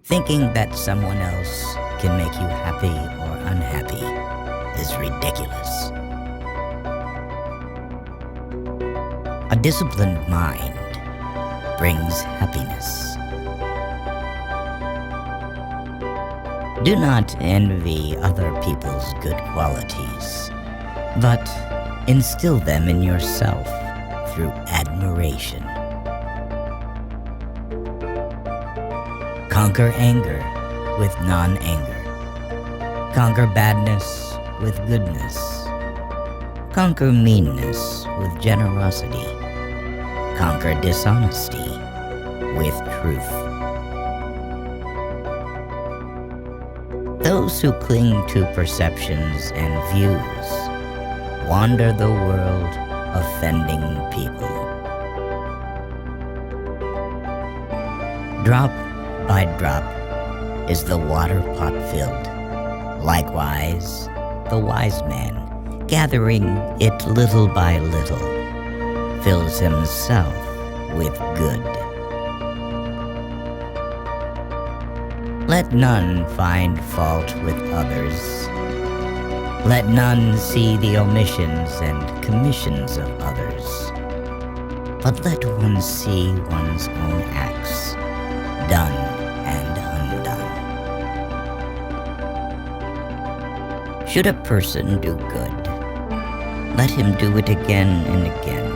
Thinking that someone else can make you happy or unhappy is ridiculous. A disciplined mind brings happiness. Do not envy other people's good qualities, but instill them in yourself through admiration. Conquer anger with non-anger. Conquer badness with goodness. Conquer meanness with generosity. Conquer dishonesty with truth. Those who cling to perceptions and views wander the world offending people. Drop by drop is the water pot filled. Likewise, the wise man, gathering it little by little, fills himself with good. Let none find fault with others. Let none see the omissions and commissions of others, but let one see one's own acts, done and undone. Should a person do good, let him do it again and again.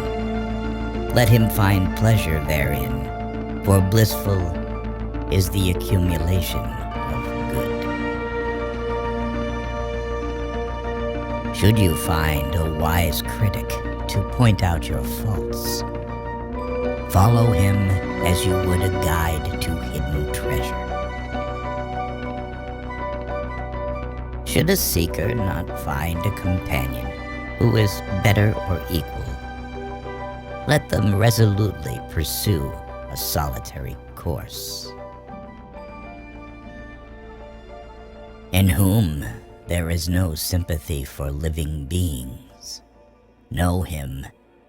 Let him find pleasure therein, for blissful is the accumulation of good. Should you find a wise critic to point out your faults, follow him as you would a guide to hidden treasure. Should a seeker not find a companion who is better or equal, let them resolutely pursue a solitary course. In whom there is no sympathy for living beings, know him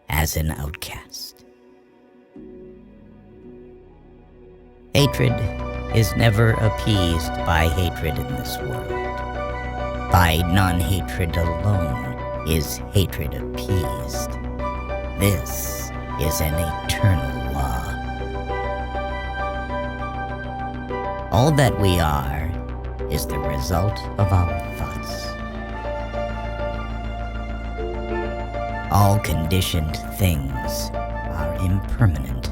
as an outcast. Hatred is never appeased by hatred in this world. By non-hatred alone is hatred appeased. This is an eternal law. All that we are is the result of our thoughts. All conditioned things are impermanent.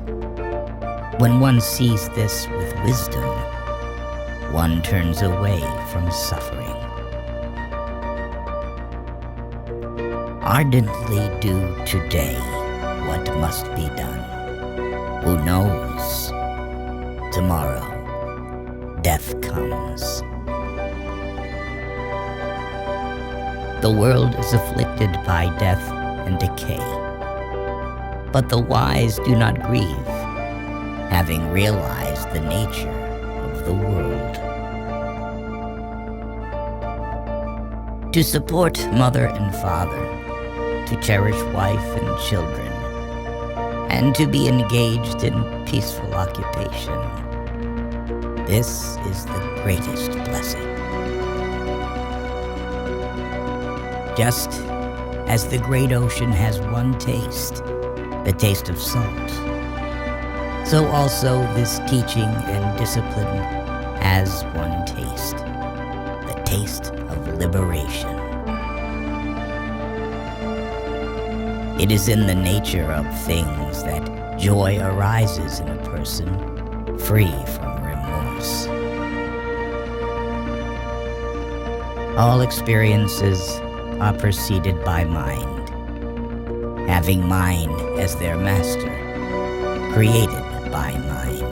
When one sees this with wisdom, one turns away from suffering. Ardently do today what must be done. Who knows? Tomorrow, death comes. The world is afflicted by death and decay, but the wise do not grieve, having realized the nature of the world. To support mother and father, to cherish wife and children, and to be engaged in peaceful occupation, this is the greatest blessing. Just as the great ocean has one taste, the taste of salt, so also this teaching and discipline has one taste, the taste of liberation. It is in the nature of things that joy arises in a person free from remorse. All experiences are preceded by mind, having mind as their master, created by mind.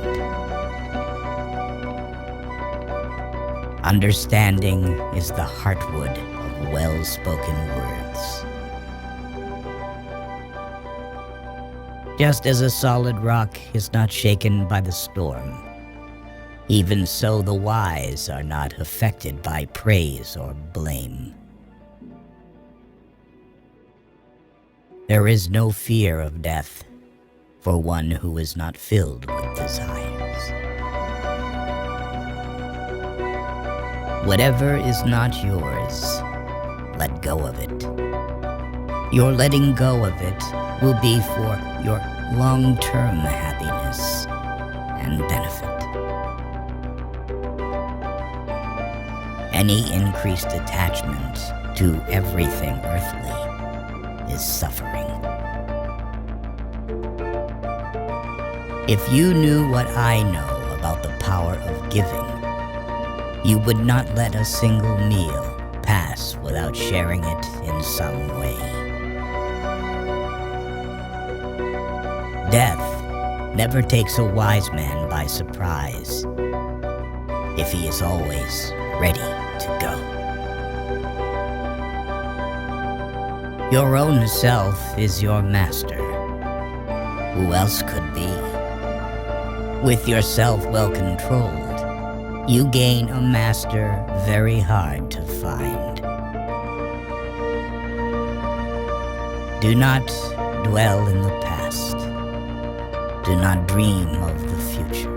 Understanding is the heartwood of well-spoken words. Just as a solid rock is not shaken by the storm, even so the wise are not affected by praise or blame. There is no fear of death for one who is not filled with desires. Whatever is not yours, let go of it. Your letting go of it will be for your long-term happiness and benefit. Any increased attachment to everything earthly is suffering. If you knew what I know about the power of giving, you would not let a single meal pass without sharing it in some way. Death never takes a wise man by surprise if he is always ready to go. Your own self is your master. Who else could be? With yourself well controlled, you gain a master very hard to find. Do not dwell in the past. Do not dream of the future.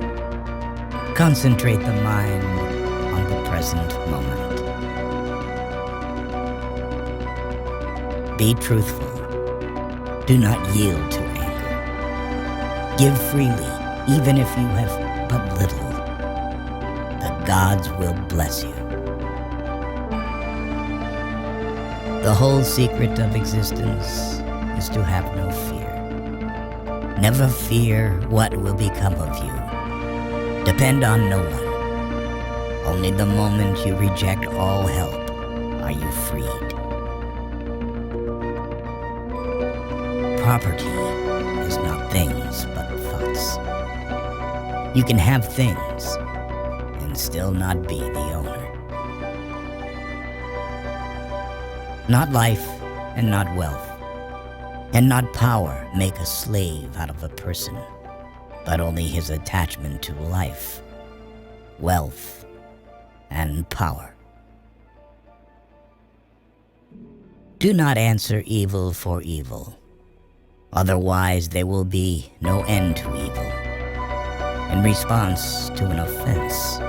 Concentrate the mind on the present moment. Be truthful. Do not yield to anger. Give freely, even if you have but little. The gods will bless you. The whole secret of existence is to have no fear. Never fear what will become of you. Depend on no one. Only the moment you reject all help are you freed. Property is not things but thoughts. You can have things and still not be the owner. Not life and not wealth, and not power make a slave out of a person, but only his attachment to life, wealth, and power. Do not answer evil for evil, otherwise there will be no end to evil. In response to an offense,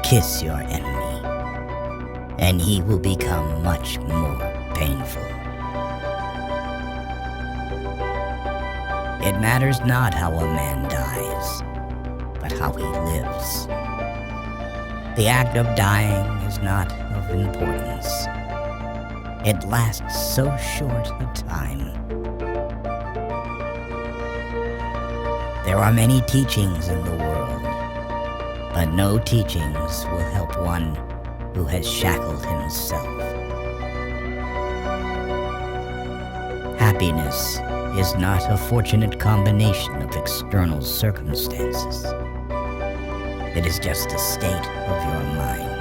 kiss your enemy, and he will become much more painful. It matters not how a man dies, but how he lives. The act of dying is not of importance. It lasts so short a time. There are many teachings in the world, but no teachings will help one who has shackled himself. Happiness is not a fortunate combination of external circumstances. It is just a state of your mind.